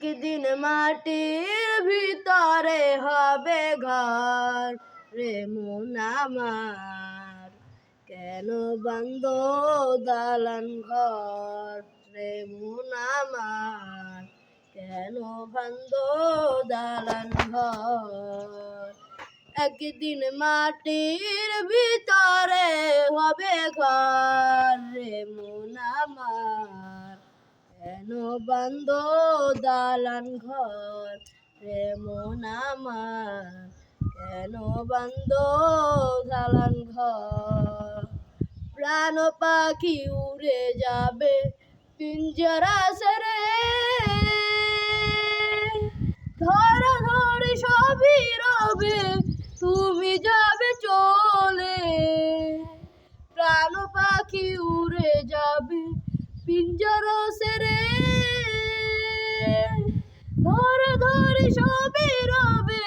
একদিন মাটির ভিতরে হবে ঘর রে মন আমার, কেন বান্ধ দালান ঘর রে মন আমার, কেন বান্ধ দালান ঘর। একদিন মাটির ভিতরে হবে ঘর রে মন আমার, কেন বান্ধ দালান ঘর রে মন আমার, কেন বান্ধ দালান ঘর। প্রাণ পাখি উড়ে যাবে পিঞ্জরা ছেড়ে, ধরাধরি সবই রবে তুমি যাবে চলে। প্রাণ পাখি উড়ে যাবে পিঞ্জরা ছেড়ে, ধরাধরি সবই রবে